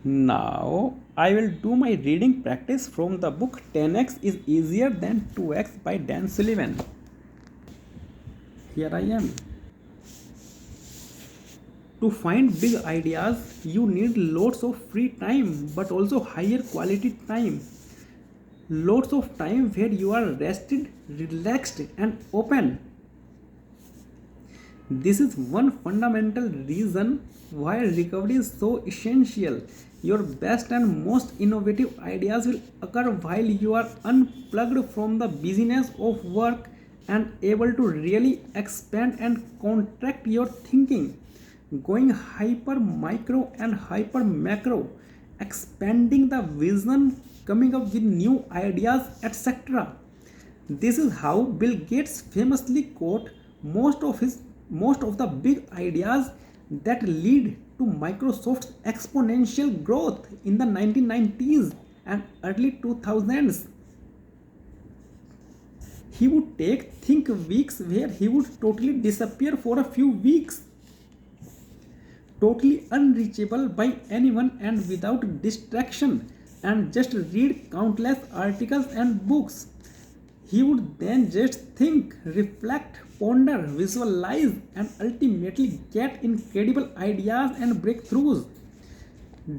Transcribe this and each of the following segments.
Now, I will do my reading practice from the book 10x is easier than 2x by Dan Sullivan. Here I am. To find big ideas, you need lots of free time but also higher quality time. Lots of time where you are rested, relaxed, and open. This is one fundamental reason why recovery is so essential. Your best and most innovative ideas will occur while you are unplugged from the busyness of work and able to really expand and contract your thinking. Going hyper micro and hyper macro, expanding the vision, coming up with new ideas, etc. This is how Bill Gates famously quote most of the big ideas that lead to Microsoft's exponential growth in the 1990s and early 2000s. He would take think weeks where he would totally disappear for a few weeks, totally unreachable by anyone and without distraction, and just read countless articles and books. He would then just think, reflect, ponder, visualize, and ultimately get incredible ideas and breakthroughs.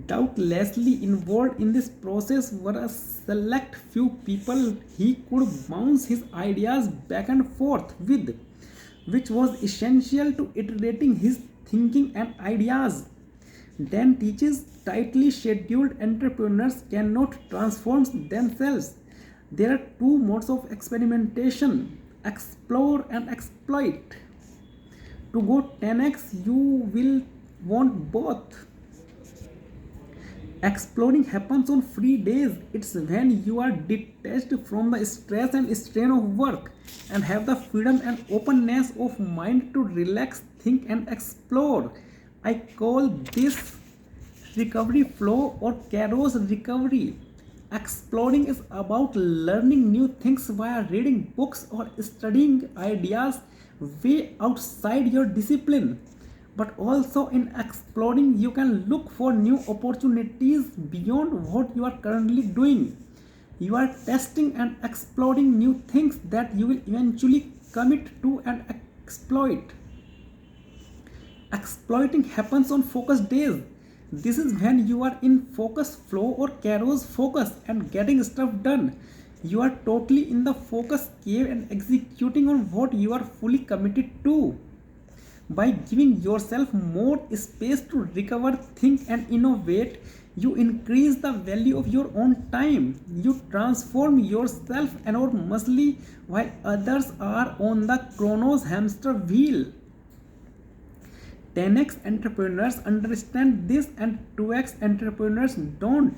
Doubtlessly involved in this process were a select few people he could bounce his ideas back and forth with, which was essential to iterating his thinking and ideas. Dan teaches tightly scheduled entrepreneurs cannot transform themselves. There are two modes of experimentation: explore and exploit. To go 10x, you will want both. Exploring happens on free days. It's when you are detached from the stress and strain of work and have the freedom and openness of mind to relax, think, and explore. I call this recovery flow or Caro's recovery. Exploring is about learning new things via reading books or studying ideas way outside your discipline. But also in exploring, you can look for new opportunities beyond what you are currently doing. You are testing and exploring new things that you will eventually commit to and exploit. Exploiting happens on focus days. This is when you are in focus flow or Caro's focus and getting stuff done. You are totally in the focus cave and executing on what you are fully committed to. By giving yourself more space to recover, think, and innovate, you increase the value of your own time. You transform yourself enormously while others are on the Chronos hamster wheel. 10x entrepreneurs understand this and 2x entrepreneurs don't.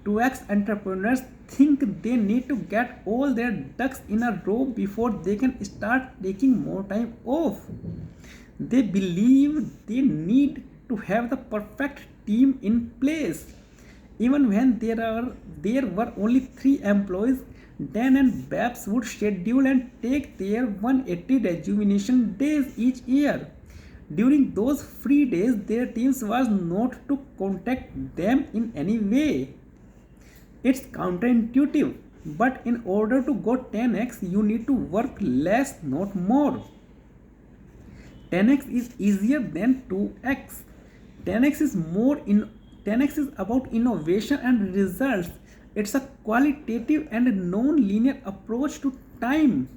2x entrepreneurs think they need to get all their ducks in a row before they can start taking more time off. They believe they need to have the perfect team in place. Even when there were only 3 employees, Dan and Babs would schedule and take their 180 rejuvenation days each year. During those free days, their teams was not to contact them in any way. It's counterintuitive, but in order to go 10x, you need to work less, not more. 10x is easier than 2x. 10x is more in 10x is about innovation and results. It's a qualitative and non-linear approach to time.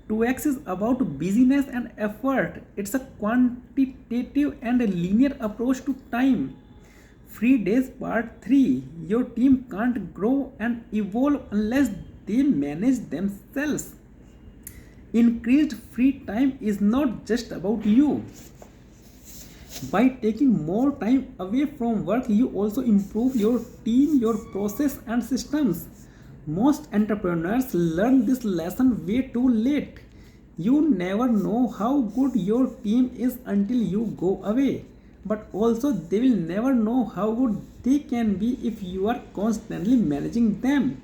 2x is about busyness and effort. It's a quantitative and linear approach to time. Free days part 3. Your team can't grow and evolve unless they manage themselves. Increased free time is not just about you. By taking more time away from work, you also improve your team, your process, and systems. Most entrepreneurs learn this lesson way too late. You never know how good your team is until you go away. But also, they will never know how good they can be if you are constantly managing them.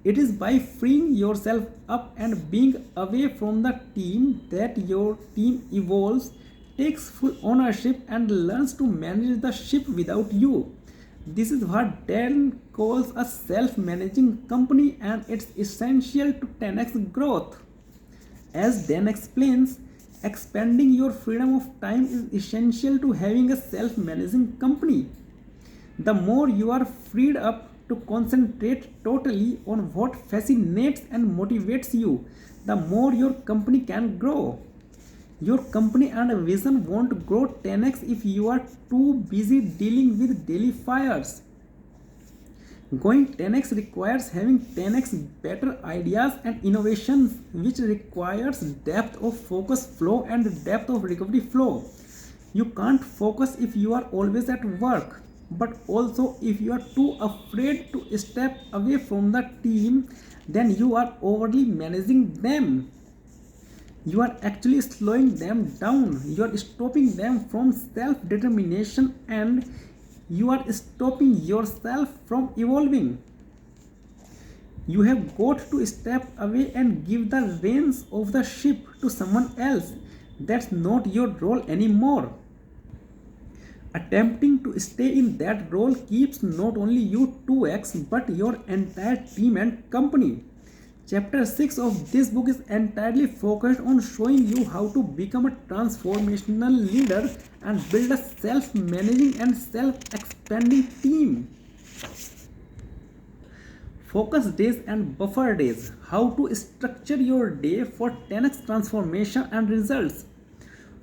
It is by freeing yourself up and being away from the team that your team evolves, takes full ownership, and learns to manage the ship without you. This is what Dan calls a self-managing company, and it's essential to 10x growth. As Dan explains, expanding your freedom of time is essential to having a self-managing company. The more you are freed up to concentrate totally on what fascinates and motivates you, the more your company can grow. Your company and vision won't grow 10x if you are too busy dealing with daily fires. Going 10x requires having 10x better ideas and innovations, which requires depth of focus flow and depth of recovery flow. You can't focus if you are always at work, but also if you are too afraid to step away from the team, then you are overly managing them. You are actually slowing them down. You are stopping them from self determination, and you are stopping yourself from evolving. You have got to step away and give the reins of the ship to someone else. That's not your role anymore. Attempting to stay in that role keeps not only you 2x but your entire team and company. Chapter 6 of this book is entirely focused on showing you how to become a transformational leader and build a self-managing and self-expanding team. Focus days and buffer days. How to structure your day for 10x transformation and results.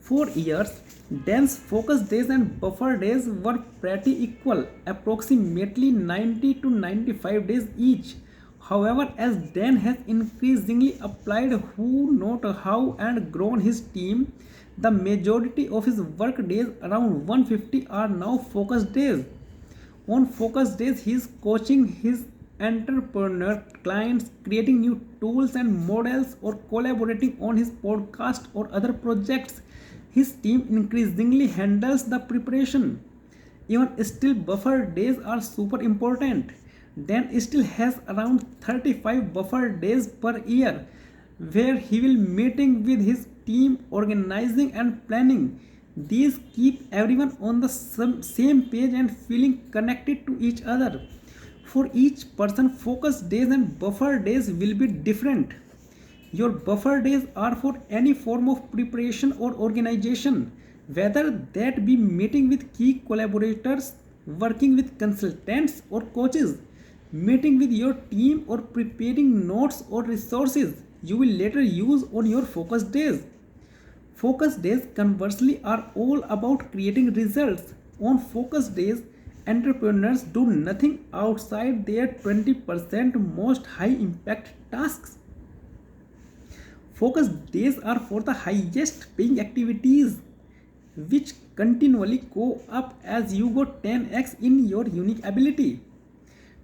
For years, Dan's focus days and buffer days were pretty equal, approximately 90 to 95 days each. However, as Dan has increasingly applied who, not how, and grown his team, the majority of his work days, around 150, are now focus days. On focus days, he is coaching his entrepreneur clients, creating new tools and models, or collaborating on his podcast or other projects. His team increasingly handles the preparation. Even still, buffer days are super important. Dan still has around 35 buffer days per year where he will meeting with his team, organizing and planning. These keep everyone on the same page and feeling connected to each other. For each person, focus days and buffer days will be different. Your buffer days are for any form of preparation or organization, whether that be meeting with key collaborators, working with consultants or coaches, meeting with your team, or preparing notes or resources you will later use on your focus days. Focus days, conversely, are all about creating results. On focus days, entrepreneurs do nothing outside their 20% most high impact tasks. Focus days are for the highest paying activities, which continually go up as you go 10x in your unique ability.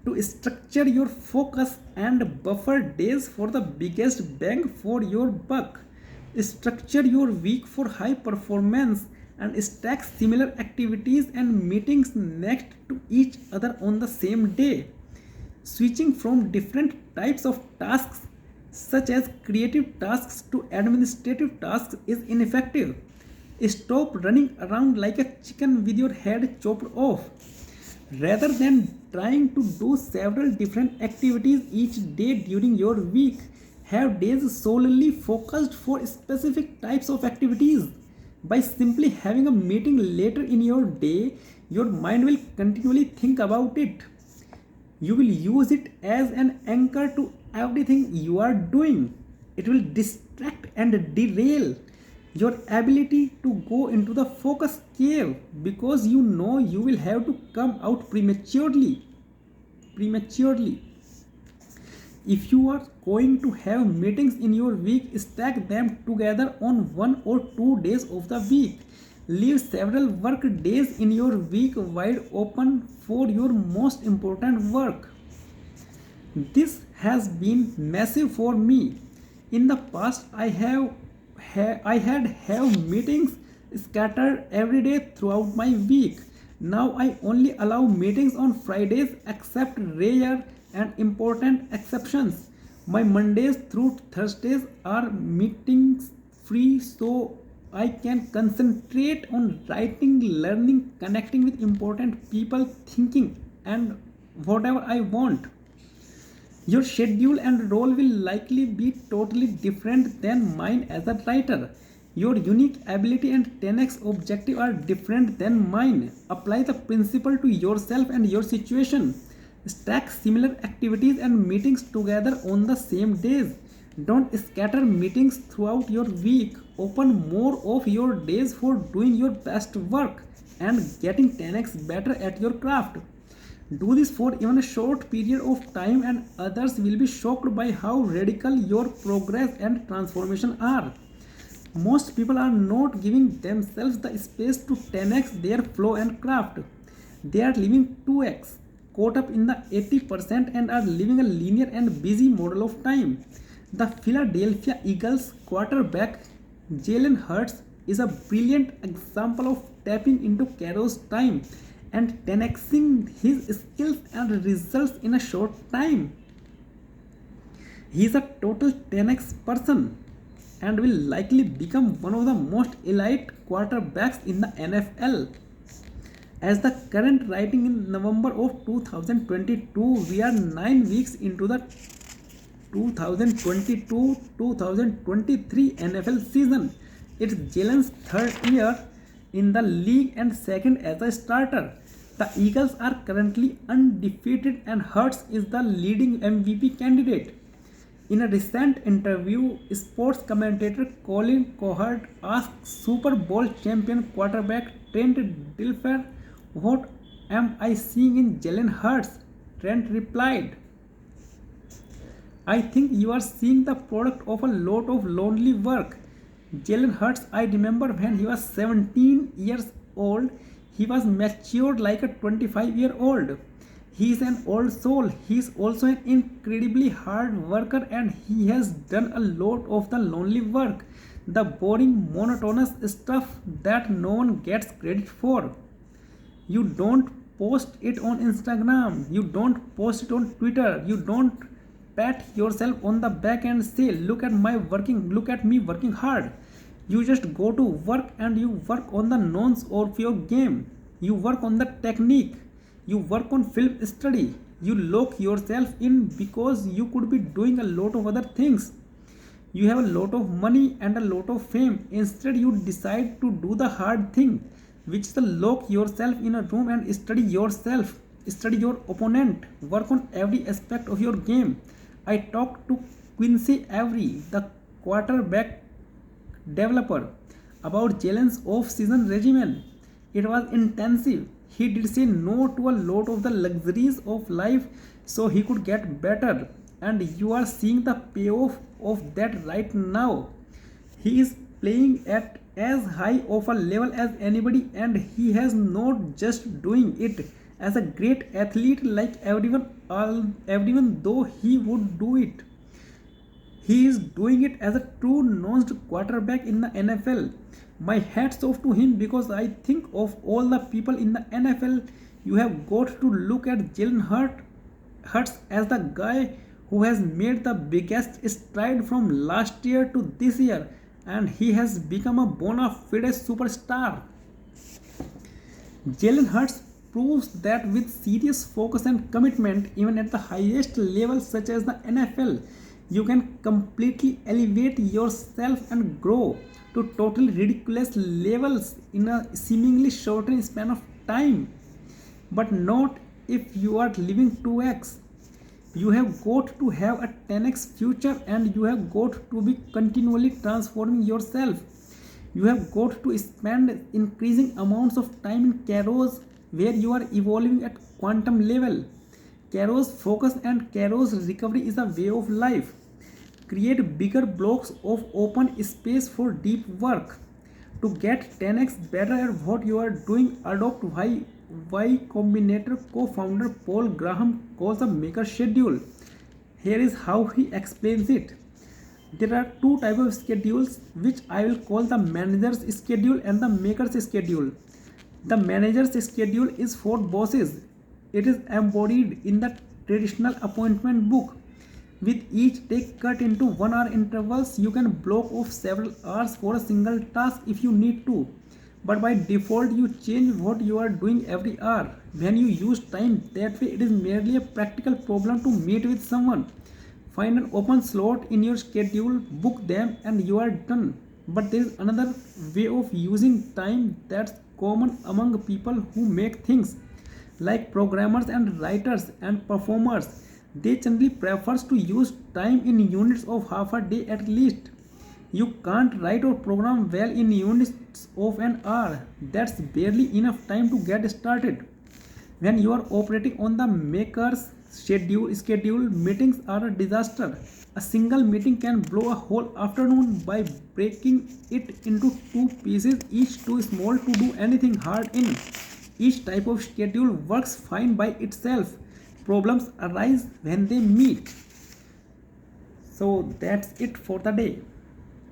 To structure your focus and buffer days for the biggest bang for your buck, structure your week for high performance and stack similar activities and meetings next to each other on the same day. Switching from different types of tasks, such as creative tasks, to administrative tasks is ineffective. Stop running around like a chicken with your head chopped off. Rather than trying to do several different activities each day during your week, have days solely focused for specific types of activities. By simply having a meeting later in your day, your mind will continually think about it. You will use it as an anchor to everything you are doing. It will distract and derail your ability to go into the focus cave because you know you will have to come out prematurely. If you are going to have meetings in your week, stack them together on 1 or 2 days of the week. Leave several work days in your week wide open for your most important work. This has been massive for me. In the past, I had have meetings scattered every day throughout my week. Now I only allow meetings on Fridays except rare and important exceptions. My Mondays through Thursdays are meetings free so I can concentrate on writing, learning, connecting with important people, thinking. and whatever I want. Your schedule and role will likely be totally different than mine as a writer. Your unique ability and 10x objective are different than mine. Apply the principle to yourself and your situation. Stack similar activities and meetings together on the same days. Don't scatter meetings throughout your week. Open more of your days for doing your best work and getting 10x better at your craft. Do this for even a short period of time, and others will be shocked by how radical your progress and transformation are. Most people are not giving themselves the space to 10x their flow and craft. They are living 2x, caught up in the 80% and are living a linear and busy model of time. The Philadelphia Eagles quarterback Jalen Hurts is a brilliant example of tapping into Kairos time and 10xing his skills and results in a short time. He is a total 10x person and will likely become one of the most elite quarterbacks in the NFL. As the current writing in November of 2022, we are 9 weeks into the 2022-2023 NFL season. It's Jalen's third year in the league and second as a starter. The Eagles are currently undefeated and Hurts is the leading MVP candidate. In a recent interview, sports commentator Colin Cowherd asked Super Bowl champion quarterback Trent Dilfer, "What am I seeing in Jalen Hurts?" Trent replied, "I think you are seeing the product of a lot of lonely work. Jalen Hurts, I remember when he was 17 years old, he was matured like a 25-year-old. He is an old soul. He is also an incredibly hard worker and he has done a lot of the lonely work, the boring, monotonous stuff that no one gets credit for. You don't post it on Instagram. You don't post it on Twitter. You don't pat yourself on the back and say, look at me working hard. You just go to work and you work on the nonce of your game. You work on the technique. You work on film study. You lock yourself in because you could be doing a lot of other things. You have a lot of money and a lot of fame. Instead, you decide to do the hard thing, which is to lock yourself in a room and study yourself, study your opponent, work on every aspect of your game." I talked to Quincy Avery, the quarterback developer, about Jalen's off-season regimen. It was intensive. He did say no to a lot of the luxuries of life so he could get better, and you are seeing the payoff of that right now. He is playing at as high of a level as anybody, and he has not just doing it as a great athlete like everyone though he would do it. He is doing it as a true nose quarterback in the NFL. My hats off to him, because I think of all the people in the NFL, you have got to look at Jalen Hurts as the guy who has made the biggest stride from last year to this year, and he has become a bona fide superstar. Jalen Hurts proves that with serious focus and commitment, even at the highest level such as the NFL, you can completely elevate yourself and grow to totally ridiculous levels in a seemingly shortened span of time. But not if you are living 2x. You have got to have a 10x future, and you have got to be continually transforming yourself. You have got to spend increasing amounts of time in Kairos, where you are evolving at quantum level. Kairos focus and Kairos recovery is a way of life. Create bigger blocks of open space for deep work. To get 10x better at what you are doing, adopt Y Combinator co-founder Paul Graham calls a maker schedule. Here is how he explains it. There are two types of schedules, which I will call the manager's schedule and the maker's schedule. The manager's schedule is for bosses. It is embodied in the traditional appointment book. With each day cut into 1 hour intervals, you can block off several hours for a single task if you need to. but by default you change what you are doing every hour. When you use time that way, it is merely a practical problem to meet with someone. Find an open slot in your schedule, book them, and you are done. But there is another way of using time that's common among people who make things, like programmers and writers and performers. They generally prefers to use time in units of half a day at least. You can't write or program well in units of an hour. That's barely enough time to get started. When you are operating on the maker's schedule, meetings are a disaster. A single meeting can blow a whole afternoon by breaking it into two pieces, each too small to do anything hard in. Each type of schedule works fine by itself. Problems arise when they meet. So that's it for the day.